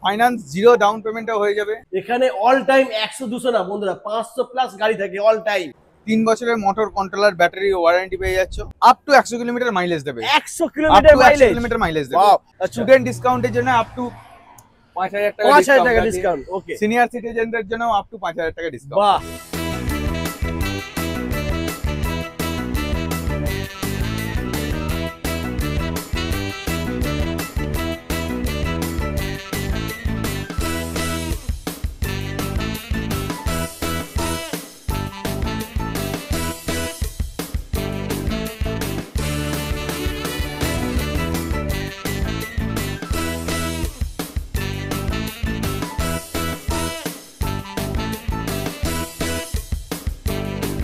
Finance zero down পেমেন্টও হয়ে যাবে। এখানে অল টাইম 100-200 না বন্ধুরা, 500 প্লাস গাড়ি থাকে অল টাইম। 3 বছরের মোটর কন্ট্রোলার ব্যাটারি ওয়ারেন্টি পেয়ে যাচ্ছ, আপ টু 100 কিলোমিটার মাইলেজ দেবে। 100 কিলোমিটার মাইলেজ দেবে। স্টুডেন্ট ডিসকাউন্টের জন্য আপ টু 5000 টাকা ডিসকাউন্ট। ওকে, সিনিয়র সিটিজেনদের জন্য আপ টু 5000 টাকা ডিসকাউন্ট। বাহ।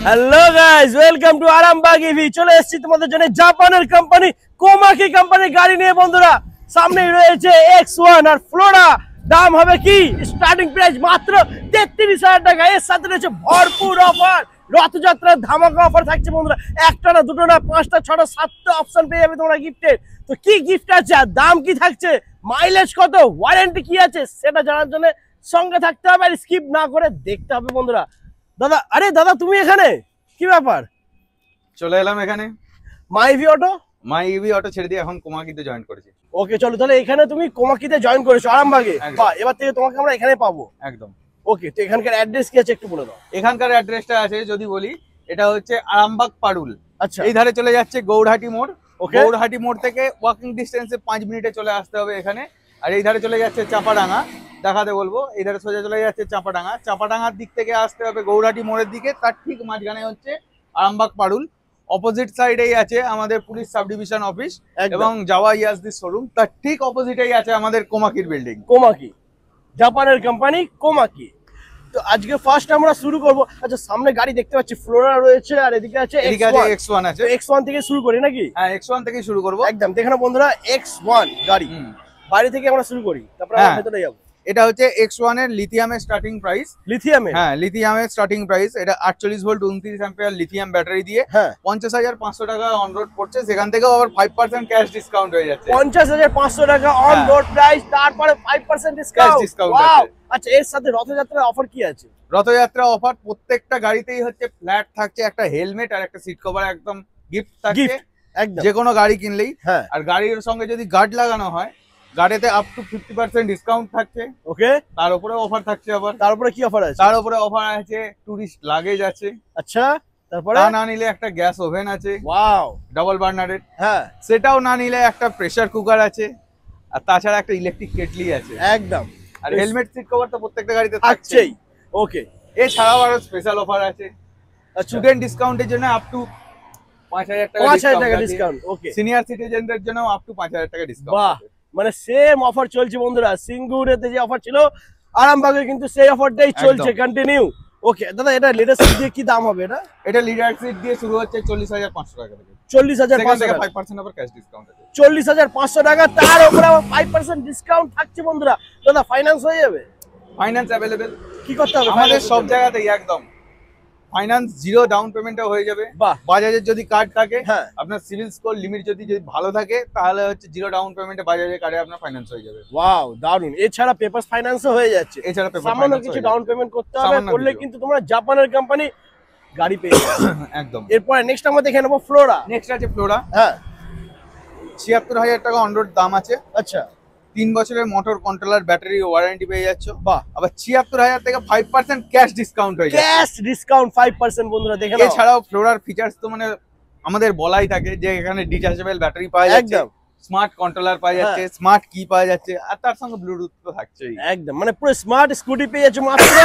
Hello guys, welcome to Arambagh EV. চলে এসেছি তোমাদের জন্য জাপানের কোম্পানি কোমাকি কোম্পানির গাড়ি নিয়ে বন্ধুরা। সামনে রয়েছে X1 আর ফ্লোরা। দাম হবে কি, স্টার্টিং প্রাইস মাত্র 33,000 টাকা। এর সাথে রয়েছে ভরপুর অফার, রথযাত্রার ধামাকা অফার থাকছে বন্ধুরা। একটা না, দুটো না, 5টা 6টা 7টা অপশন পেয়ে যাবে তোমরা গিফটের। তো কি গিফট আছে আর দাম কি থাকছে, মাইলেজ কত, ওয়ারেন্টি কি আছে, সেটা জানার জন্য সঙ্গে থাকতে হবে আর স্কিপ না করে দেখতে হবে বন্ধুরা। দাদা, আরে দাদা তুমি এখানে, কি ব্যাপার? চলে এলাম এখানে। মাই ইভি অটো ছেড়ে দিয়ে এখন কোমাকিতে জয়েন করেছি। ওকে চলো, তাহলে এখানে তুমি কোমাকিতে জয়েন করেছো আরামবাগে। বাহ, এবার থেকে তোমাকে আমরা এখানে পাবো। একদম। ওকে, তো এখানকার অ্যাড্রেস কি আছে একটু বলে দাও। এখানকার অ্যাড্রেসটা আছে যদি বলি, এটা হচ্ছে আরামবাগ পারুল। আচ্ছা, এই ধারে চলে যাচ্ছে গৌড়হাটি মোড়। ওকে, গৌড়হাটি মোড় থেকে ওয়াকিং ডিস্টেন্সে 5 মিনিটে চলে আসতে হবে এখানে। আর এই ধারে চলে যাচ্ছে চাপাডাঙ্গা, দেখাতে বলবো। এই ধারে সোজা চলে যাচ্ছে চাপাডাঙ্গা। চাপাডাঙ্গার দিক থেকে আসতে হবে গৌড়হাটি মোড়ের দিকে, তার ঠিক মাঝখানে হচ্ছে আরামবাগ পারুল। অপোজিট সাইডেই আছে আমাদের পুলিশ সাব ডিভিশন অফিস এবং জাওয়া ইয়াজদি শোরুম। তার ঠিক অপোজিটেই আছে আমাদের কোমাকির বিল্ডিং। কোমাকি জাপানের কোম্পানি কোমাকি। তো আজকে ফার্স্ট আমরা শুরু করব। আচ্ছা, সামনে গাড়ি দেখতে পাচ্ছি, ফ্লোরা রয়েছে আর এদিকে আছে X1 আছে। X1 থেকে শুরু করি নাকি? হ্যাঁ, X1 থেকে শুরু করব একদম। দেখেন বন্ধুরা, X1 গাড়ি, বাড়ি থেকে আমরা শুরু করি, তারপর আমরা ভেতরে যাব। এটা হচ্ছে X1 এর লিথিয়ামের স্টার্টিং প্রাইস। লিথিয়ামে? হ্যাঁ, লিথিয়ামের স্টার্টিং প্রাইস। এটা 48 ভোল্ট 29 অ্যাম্পিয়ার লিথিয়াম ব্যাটারি দিয়ে 50,500 টাকা অন রোড পড়ছে। সেখান থেকেও আবার 5% ক্যাশ ডিসকাউন্ট হয়ে যাচ্ছে। 50,500 টাকা অন রোড প্রাইস, তারপরে 5% ডিসকাউন্ট। ওয়াও। আচ্ছা, এর সাথে রথযাত্রার অফার কি আছে? রথযাত্রা অফার প্রত্যেকটা গাড়িতেই হচ্ছে ফ্ল্যাট থাকছে, একটা হেলমেট আর একটা সিট কভার একদম গিফট থাকছে যে কোনো গাড়ি কিনলেই। আর গাড়ির সঙ্গে যদি গার্ড লাগানো হয়, গাড়িতে আপ টু 50% ডিসকাউন্ট থাকছে। ওকে, তার উপরে অফার থাকছে। আবার তার উপরে কি অফার আছে? তার উপরে অফার আছে টুরিস্ট লাগেজ আছে। আচ্ছা, তারপরে না নিলে একটা গ্যাস ওভেন আছে। ওয়াও, ডাবল বার্নারের। হ্যাঁ, সেটাও না নিলে একটা প্রেসার কুকার আছে। আর তাছাড়া একটা ইলেকট্রিক কেটলি আছে। একদম। আর হেলমেট সিট কভার তো প্রত্যেকটা গাড়িতে থাকছেই। ওকে, এছাড়াও আরো স্পেশাল অফার আছে। স্টুডেন্ট ডিসকাউন্টের জন্য আপ টু 5,000 টাকা ডিসকাউন্ট। ওকে, সিনিয়র সিটিজেনদের জন্য আপ টু 5,000 টাকা ডিসকাউন্ট। বাহ, মানে সেম অফার চলছে বন্ধুরা। সিঙ্গুরেতে যে অফার ছিল, আরামবাগে কিন্তু সেই অফারটাই চলছে কন্টিনিউ। ওকে দাদা, এটা লিডার সিট দিয়ে কি দাম হবে? এটা লিডার সিট দিয়ে শুরু হচ্ছে 40,500 টাকা থেকে। 40,500 টাকা, 5% আবার ক্যাশ ডিসকাউন্ট আছে। 40,500 টাকা, তার উপরে আবার 5% ডিসকাউন্ট থাকছে বন্ধুরা। দাদা, ফাইন্যান্স হয়ে যাবে? Finance available. কি করতে হবে? আমাদের সব জায়গাতেই একদম ফাইন্যান্স জিরো ডাউন পেমেন্টও হয়ে যাবে। বাজাজের যদি কার্ড থাকে, আপনার সিভিল স্কোর লিমিট যদি ভালো থাকে, তাহলে হচ্ছে জিরো ডাউন পেমেন্টে বাজাজের কার্ডে আপনার ফাইন্যান্স হয়ে যাবে। ওয়াও, দারুন। এছাড়া পেপারস ফাইন্যান্সও হয়ে যাচ্ছে। এছাড়া সামান্য কিছু ডাউন পেমেন্ট করতে হবে, করলে কিন্তু তোমরা জাপানের কোম্পানি গাড়ি পেয়ে যাবে। একদম। এরপরে নেক্সট আমরা দেখে নেব ফ্লোরা। নেক্সট আছে ফ্লোরা। হ্যাঁ, 76,000 টাকা অন রোড দাম আছে। আচ্ছা, 3 বছরের মোটর কন্ট্রোলার ব্যাটারি ওয়ারেন্টি পেয়ে যাচ্ছ। বাহ। আবার 76,000 থেকে 5% ক্যাশ ডিসকাউন্ট হয়ে যাচ্ছে। ক্যাশ ডিসকাউন্ট 5% বন্ধুরা দেখে নাও। এছাড়াও ফ্লোরার ফিচার্স তো মানে আমাদের বলাই থাকে যে এখানে ডিটাচেবল ব্যাটারি পাওয়া যাচ্ছে, একদম স্মার্ট কন্ট্রোলার পাওয়া যাচ্ছে, স্মার্ট কি পাওয়া যাচ্ছে, আর তার সঙ্গে ব্লুটুথ তো থাকছেই। একদম, মানে পুরো স্মার্ট স্কুটি পেয়ে যাচ্ছে মাত্র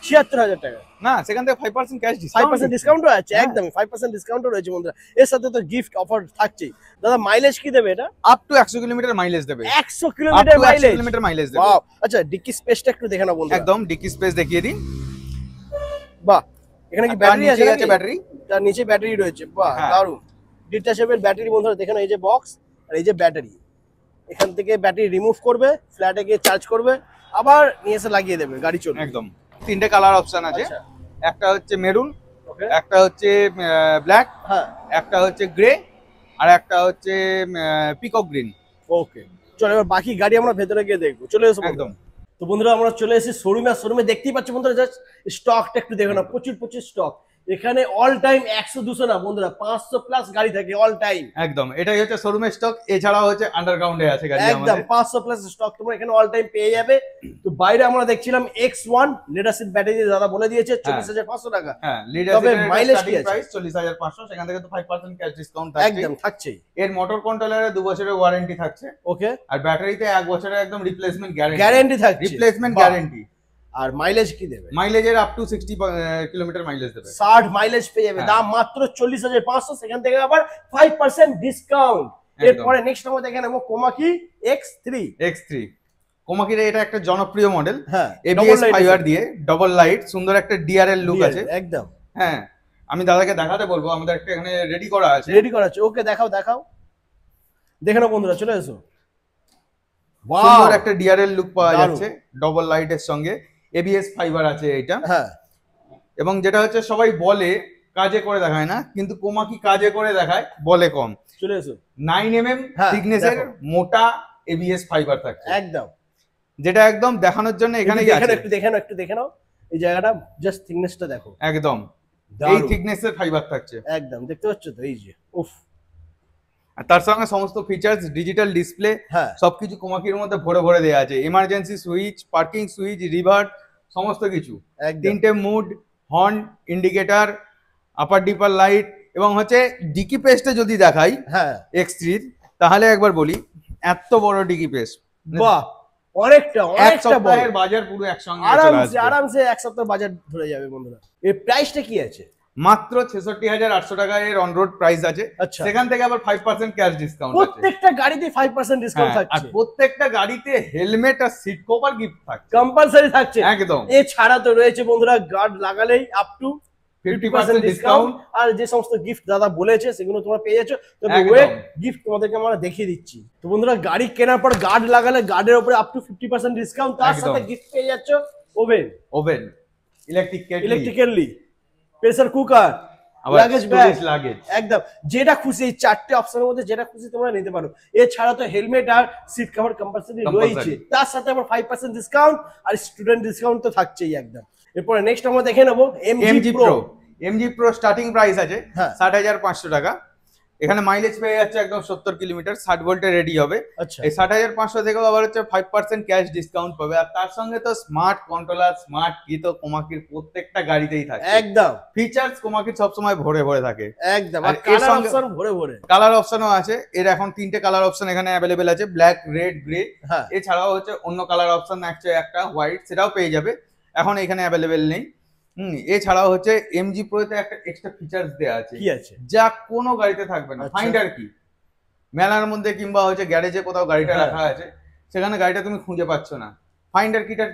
76,000 টাকা। না, সেখান থেকে 5% ক্যাশ ডিসকাউন্ট, 5% ডিসকাউন্টও আছে। একদম 5% ডিসকাউন্টও রয়েছে বন্ধুরা। এর সাথে তো গিফট অফার থাকছেই। দাদা, মাইলেজ কি দেবে এটা? আপ টু 100 কিলোমিটার মাইলেজ দেবে। 100 কিলোমিটার মাইলেজ দেবে। ওয়াও। আচ্ছা, ডিকি স্পেসটা একটু দেখে নাও বন্ধুরা। একদম, ডিকি স্পেস দেখিয়ে দিই। বাহ, এখানে কি ব্যাটারি আছে? ব্যাটারি, তার নিচে ব্যাটারি রয়েছে। বাহ, দারুন। ডিটাচেবল ব্যাটারি বন্ধুরা দেখেন, এই যে বক্স আর এই যে ব্যাটারি। এখান থেকে ব্যাটারি রিমুভ করবে, ফ্ল্যাটে গিয়ে চার্জ করবে, আবার নিয়ে এসে লাগিয়ে দেবে, গাড়ি চলবে। একদম। 3টে কালার অপশন আছে। একটা হচ্ছে মেরুন, একটা হচ্ছে ব্ল্যাক, একটা হচ্ছে গ্রে, আর একটা হচ্ছে পিকক গ্রিন। ওকে, চলো এবার বাকি গাড়ি আমরা ভেতরে গিয়ে দেখবো, চলে এসো একদম। তো বন্ধুরা আমরা চলে এসেছি শোরুমে, আর শোরুমে দেখতেই পাচ্ছি বন্ধুরা জাস্ট স্টকটা একটু দেখো না, প্রচুর প্রচুর স্টক। এখানে অল টাইম 100-200 না বন্ধুরা, 500 প্লাস গাড়ি থাকে অল টাইম। একদম, এটাই হচ্ছে শোরুমের স্টক। এছাড়াও হচ্ছে আন্ডারগ্রাউন্ডে আছে গাড়ি একদম আমাদের। 500 প্লাস স্টক তোমরা এখানে অল টাইম পেয়ে যাবে। তো বাইরে আমরা দেখছিলাম X1 লিড অ্যাসিড ব্যাটারি দিয়ে দাদা বলে দিয়েছে 24,500 টাকা। হ্যাঁ, লিড তবে অ্যাসিডের mileage স্টার্টিং কি আছে? প্রাইস 40,500, সেখান থেকে তো 5% ক্যাশ ডিসকাউন্ট থাকছে। একদম থাকছেই। এর মোটর কন্ট্রোলারে 2 বছরের ওয়ারেন্টি থাকছে, ওকে, আর ব্যাটারিতে 1 বছরের একদম রিপ্লেসমেন্ট গ্যারান্টি থাকছে, রিপ্লেসমেন্ট বাহ। গ্যারান্টি। আর মাইলেজ কি দেবে? মাইলেজের আপ টু 60 কিলোমিটার মাইলেজ দেবে। 60 মাইলেজ পেয়ে যাবে, হ্যাঁ। দাম মাত্র 40,500, সেখান থেকে আবার 5% ডিসকাউন্ট। এরপরে নেক্সট আমরা দেখে নেবো কোমাকি X3। X3 কোমাকির এটা একটা জনপ্রিয় মডেল, হ্যাঁ, ABS ফাইবার দিয়ে ডবল লাইট, সুন্দর একটা ডিআরএল লুক আছে। একদম হ্যাঁ, আমি দাদাকে দেখাতে বলবো, আমাদের একটা এখানে রেডি করা আছে। রেডি করা আছে, ওকে দেখাও দেখাও, দেখে নাও বন্ধুরা, চলে এসো। সুন্দর একটা ডিআরএল লুক পাওয়া দারুণ। যাচ্ছে ডবল লাইটের সঙ্গে, ABS ফাইবার আছে এইটা। হ্যাঁ, এবং যেটা হচ্ছে সবাই বলে কাজে করে দেখায় না, কিন্তু কোমাকি কাজে করে দেখায়, বলে কম। চলে এসো। 9mm হ্যাঁ, থিকনেসের দেখো। মোটা ABS ফাইবার থাকছে, একদম যেটা একদম দেখানোর জন্য এখানে একটু দেখে নাও, একটু দেখে নাও এই জায়গাটা, জাস্ট থিকনেসটা দেখো, একদম এই দারুণ। থিকনেসের ফাইবার থাকছে। একদম দেখতে পাচ্ছ তো, এই যে উফ। আর তার সঙ্গে সমস্ত ফিচার্স, ডিজিটাল ডিসপ্লে, হ্যাঁ, সবকিছু কোমাকির মধ্যে ভরে ভরে দেওয়া আছে। Emergency switch, parking switch, reverse, সমস্ত কিছু। একদম 3টে mode, horn, indicator, upper dipper light, এবং হচ্ছে ডিকি পেস্টে যদি দেখাই হ্যাঁ, X3 তাহলে একবার বলি, এত বড় ডিকি পেস্ট, বাহ, অনেকটা এক অনেকটা বড়। সপ্তাহের বাজার পুরো একসঙ্গে চলে আরামসে আসবে। আরামসে এক সপ্তাহ বাজার ধরে যাবে বন্ধুরা। এর প্রাইসটা কি আছে? মাত্র 66,800 টাকা এর অন রোড প্রাইস আছে। আচ্ছা, সেখান থেকে আবার 5% ক্যাশ ডিসকাউন্ট আছে। প্রত্যেকটা গাড়িতে 5% ডিসকাউন্ট হ্যাঁ, আর থাকছে, প্রত্যেকটা গাড়িতে হেলমেট আর সিট কভার গিফট থাকছে কম্পালসারি থাকছে। একদম। এছাড়া তো রয়েছে বন্ধুরা গার্ড লাগালেই আপ টু 50% 50% ডিসকাউন্ট। ডিসকাউন্ট। আর যে সমস্ত গিফট দাদা বলেছে সেগুলো তোমরা পেয়ে যাচ্ছ। তবে একদম। ওয়েট গিফট তোমাদেরকে আমরা দেখিয়ে দিচ্ছি। তো বন্ধুরা গাড়ি কেনার পর গার্ড লাগালে গার্ডের উপরে আপ টু 50% ডিসকাউন্ট, তার একদম। সাথে গিফট পেয়ে যাচ্ছ oven, oven, electric kettle, electrically, pressure cooker, আবার লাগেজ ব্যাগ, লাগেজ। একদম যেটা খুশি এই 4টে অপশনের মধ্যে যেটা খুশি তোমরা নিতে পারো। এছাড়া তো হেলমেট আর সিট কভার কম্পালসারি রয়েছে, তার সাথে আবার 5% ডিসকাউন্ট আর স্টুডেন্ট ডিসকাউন্ট তো থাকছেই একদম। এরপরে নেক্সট আমরা দেখে নেবো MG pro. MG pro starting price আছে হ্যাঁ। 60,500 টাকা। এখানে মাইলেজ পেয়ে যাচ্ছে একদম 70 কিলোমিটার, 60 ভোল্টে রেডি হবে। আচ্ছা, এই 60,500 থেকেও আবার হচ্ছে 5% ক্যাশ ডিসকাউন্ট পাবে। আর তার সঙ্গে তো স্মার্ট কন্ট্রোলার, স্মার্ট কি তো কোমাকির প্রত্যেকটা গাড়িতেই থাকে। একদম ফিচার্স কোমাকির সবসময় ভরে ভরে থাকে। একদম। আর আর এর কালার সঙ্গে অপশন ভরে ভরে, কালার অপশনও আছে। এর এখন 3টে কালার অপশন এখানে অ্যাভেলেবেল আছে, ব্ল্যাক, রেড, গ্রে। হ্যাঁ, এছাড়াও হচ্ছে অন্য কালার অপশন আছে একটা হোয়াইট, সেটাও পেয়ে যাবে, এখন এখানে অ্যাভেলেবেল নেই। এছাড়াও হচ্ছে এমজি প্রোতে একটা এক্সট্রা ফিচার্স দেওয়া আছে, কি আছে? যা কোনো গাড়িতে থাকবে না। আচ্ছা। ফাইন্ডার কি, মেলার মধ্যে কিংবা হচ্ছে গ্যারেজে কোথাও গাড়িটা হ্যাঁ। রাখা আছে, সেখানে গাড়িটা তুমি খুঁজে পাচ্ছ না, ফাইন্ডার কিটা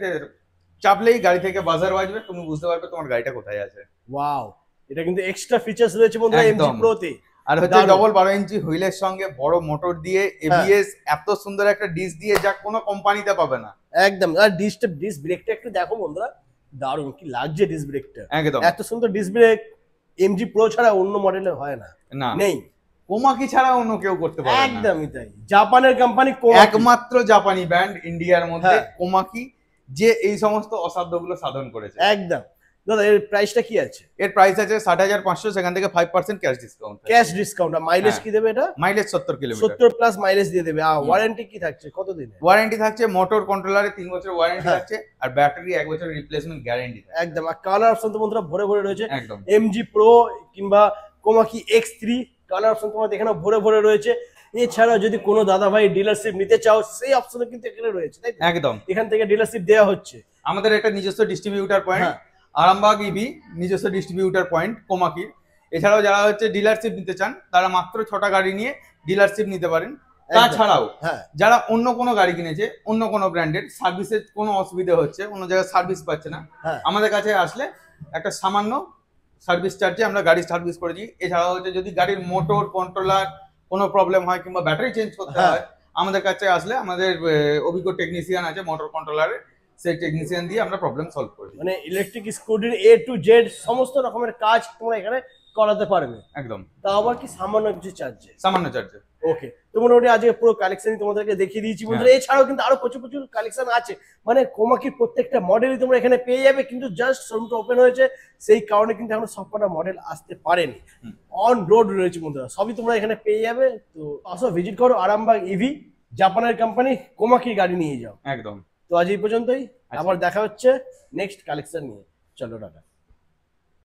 চাপলেই গাড়ি থেকে বাজার বাজবে, তুমি বুঝতে পারবে তোমার গাড়িটা কোথায় আছে। ওয়াও, এটা কিন্তু এক্সট্রা ফিচার্স রয়েছে বন্ধুরা এমজি একদম। প্রোতে। আর হচ্ছে দারুণ। ডবল 12 ইঞ্চি হুইলের সঙ্গে বড় মোটর দিয়ে এবিএস, এত সুন্দর একটা ডিস দিয়ে, যা কোনো কোম্পানিতে পাবে না। একদম। আর ডিস ব্রেকটা একটু দেখো বন্ধুরা, দারুণ কি লাগছে ডিস ব্রেকটা, একদম। এত সুন্দর ডিস ব্রেক এমজি প্রো ছাড়া অন্য মডেলের হয় না, না, নেই। কোমাকি ছাড়া অন্য কেউ করতে পারে না। একদমই তাই, জাপানের কোম্পানি একমাত্র জাপানি ব্র্যান্ড ইন্ডিয়ার মধ্যে হ্যাঁ। কোমাকি, যে এই সমস্ত অসাধ্যগুলো সাধন করেছে। একদম। দাদা এর প্রাইসটা কি আছে? এর প্রাইস আছে 60,500, সেখান থেকে 5% ক্যাশ ডিসকাউন্ট। Cash discount. আর মাইলেজ হ্যাঁ। কি দেবে এটা? মাইলেজ 70 কিলোমিটার, 70 প্লাস মাইলেজ দিয়ে দেবে। আর ওয়ারেন্টি কি থাকছে, কত দিনে? ওয়ারেন্টি থাকছে মোটর কন্ট্রোলারে 3 বছর ওয়ারেন্টি হ্যাঁ। থাকছে, আর ব্যাটারি 1 বছর রিপ্লেসমেন্ট গ্যারান্টি থাকছে। একদম। আর কালার অপশন তো বন্ধুরা ভরে ভরে রয়েছে, একদম। এমজি প্রো কিংবা কোমাকি X3 কালার অপশন তোমার এখানে ভরে ভরে রয়েছে। এছাড়া যদি কোনো দাদা ভাই ডিলারশিপ নিতে চাও, সেই অপশনও কিন্তু এখানে রয়েছে, তাই তো? একদম। এখান থেকে ডিলারশিপ দেওয়া হচ্ছে। আমাদের একটা নিজস্ব ডিস্ট্রিবিউটার পয়েন্ট হ্যাঁ। আরামবাগ ইভি, নিজস্ব ডিস্ট্রিবিউটার পয়েন্ট কোমাকি। এছাড়াও যারা হচ্ছে ডিলারশিপ নিতে চান, তারা মাত্র 6টা গাড়ি নিয়ে ডিলারশিপ নিতে পারেন। তাছাড়াও হ্যাঁ, যারা অন্য কোনো গাড়ি কিনেছে, অন্য কোনো ব্র্যান্ডের, সার্ভিসের কোনো অসুবিধা হচ্ছে, অন্য জায়গায় সার্ভিস পাচ্ছে না, হ্যাঁ, আমাদের কাছে আসলে একটা সামান্য সার্ভিস চার্জে আমরা গাড়ি সার্ভিস করে দিই। এছাড়াও হচ্ছে যদি গাড়ির মোটর কন্ট্রোলার কোনো প্রবলেম হয় কিংবা ব্যাটারি চেঞ্জ করতে হ্যাঁ। হয়, আমাদের কাছে আসলে আমাদের অভিজ্ঞ টেকনিশিয়ান আছে মোটর কন্ট্রোলারের, সেই টেকনিশিয়ান দিয়ে আমরা প্রবলেম সলভ করি। মানে ইলেকট্রিক স্কুটির A to Z সমস্ত রকমের কাজ তোমরা এখানে করাতে পারবে, একদম, তা আবার কি সামান্য কিছু চার্জে? সামান্য চার্জে। ওকে। তো তো মোটামুটি আজকে পুরো কালেকশনই তোমাদেরকে দেখিয়ে দিয়েছি বন্ধুরা। এছাড়াও কিন্তু আরো প্রচুর প্রচুর কালেকশন আছে, মানে কোমাকির প্রত্যেকটা মডেলই তোমরা এখানে পেয়ে যাবে, কিন্তু জাস্ট শোরুমটা ওপেন হয়েছে সেই কারণে কিন্তু এখন সবকটা মডেল আসতে পারেনি, অন রোড রয়েছে বন্ধুরা, সবই তোমরা এখানে পেয়ে যাবে। তো আসো ভিজিট করো আরামবাগ ইভি, জাপানের কোম্পানি, কোমাকির গাড়ি নিয়ে যাও। একদম। তো আজ এই পর্যন্তই, আবার দেখা হচ্ছে নেক্সট কালেকশন নিয়ে। চলো টাটা।